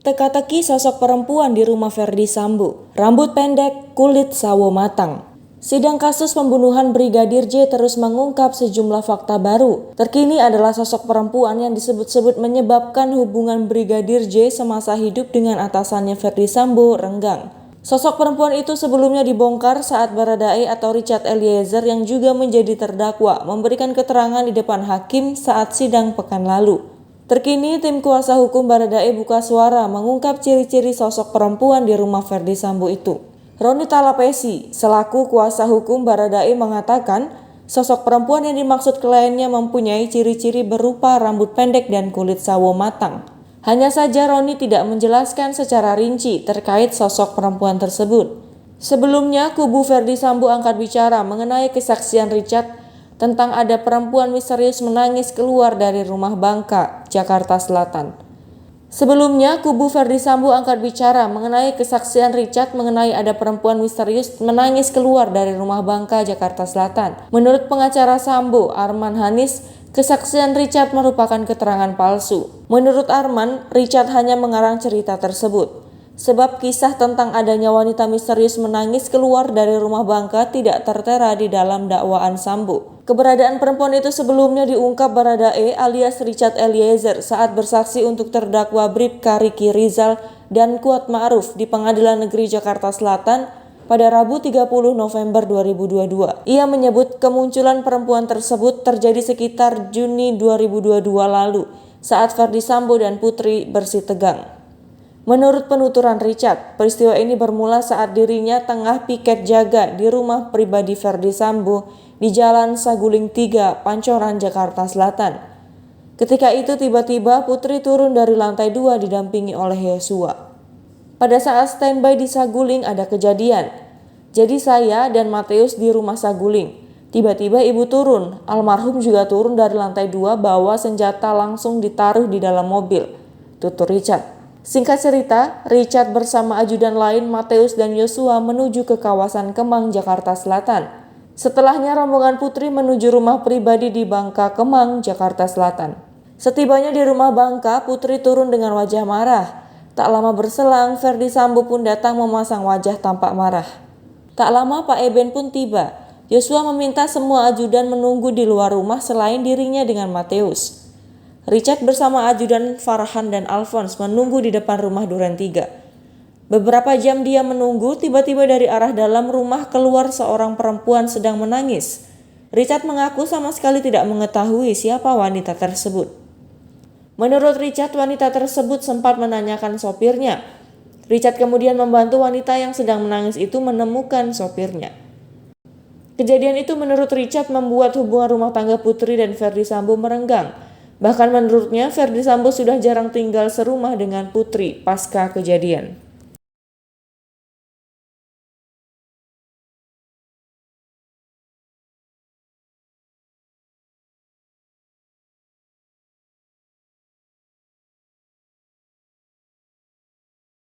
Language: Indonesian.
Teka-teki sosok perempuan di rumah Verdi Sambo, rambut pendek, kulit sawo matang. Sidang kasus pembunuhan Brigadir J terus mengungkap sejumlah fakta baru. Terkini adalah sosok perempuan yang disebut-sebut menyebabkan hubungan Brigadir J semasa hidup dengan atasannya Verdi Sambo renggang. Sosok perempuan itu sebelumnya dibongkar saat Baradae atau Richard Eliezer yang juga menjadi terdakwa memberikan keterangan di depan hakim saat sidang pekan lalu. Terkini, tim kuasa hukum Baradae buka suara mengungkap ciri-ciri sosok perempuan di rumah Verdi Sambo itu. Roni Talapesi, selaku kuasa hukum Baradae mengatakan, sosok perempuan yang dimaksud kliennya mempunyai ciri-ciri berupa rambut pendek dan kulit sawo matang. Hanya saja Roni tidak menjelaskan secara rinci terkait sosok perempuan tersebut. Sebelumnya, kubu Verdi Sambo angkat bicara mengenai kesaksian Richard tentang ada perempuan misterius menangis keluar dari rumah Bangka, Jakarta Selatan. Sebelumnya, kubu Verdi Sambo angkat bicara mengenai kesaksian Richard mengenai ada perempuan misterius menangis keluar dari rumah Bangka, Jakarta Selatan. Menurut pengacara Sambo, Arman Hanis, kesaksian Richard merupakan keterangan palsu. Menurut Arman, Richard hanya mengarang cerita tersebut. Sebab kisah tentang adanya wanita misterius menangis keluar dari rumah Bangka tidak tertera di dalam dakwaan Sambo. Keberadaan perempuan itu sebelumnya diungkap Baradae alias Richard Eliezer saat bersaksi untuk terdakwa Bribka Riki Rizal dan Kuat Ma'ruf di Pengadilan Negeri Jakarta Selatan pada Rabu 30 November 2022. Ia menyebut kemunculan perempuan tersebut terjadi sekitar Juni 2022 lalu saat Verdi Sambo dan Putri bersih tegang. Menurut penuturan Richard, peristiwa ini bermula saat dirinya tengah piket jaga di rumah pribadi Verdi Sambo di Jalan Saguling 3, Pancoran, Jakarta Selatan. Ketika itu tiba-tiba Putri turun dari lantai 2 didampingi oleh Yosua. Pada saat standby di Saguling ada kejadian. Jadi saya dan Mateus di rumah Saguling. Tiba-tiba ibu turun, almarhum juga turun dari lantai 2 bawa senjata langsung ditaruh di dalam mobil, tutur Richard. Singkat cerita, Richard bersama ajudan lain Mateus dan Yosua menuju ke kawasan Kemang, Jakarta Selatan. Setelahnya rombongan Putri menuju rumah pribadi di Bangka, Kemang, Jakarta Selatan. Setibanya di rumah Bangka, Putri turun dengan wajah marah. Tak lama berselang, Verdi Sambo pun datang memasang wajah tampak marah. Tak lama Pak Eben pun tiba. Yosua meminta semua ajudan menunggu di luar rumah selain dirinya dengan Mateus. Richard bersama ajudan Farhan dan Alphonse menunggu di depan rumah Duren 3. Beberapa jam dia menunggu, tiba-tiba dari arah dalam rumah keluar seorang perempuan sedang menangis. Richard mengaku sama sekali tidak mengetahui siapa wanita tersebut. Menurut Richard, wanita tersebut sempat menanyakan sopirnya. Richard kemudian membantu wanita yang sedang menangis itu menemukan sopirnya. Kejadian itu menurut Richard membuat hubungan rumah tangga Putri dan Verdi Sambo merenggang. Bahkan menurutnya Verdi Sambo sudah jarang tinggal serumah dengan Putri pasca kejadian.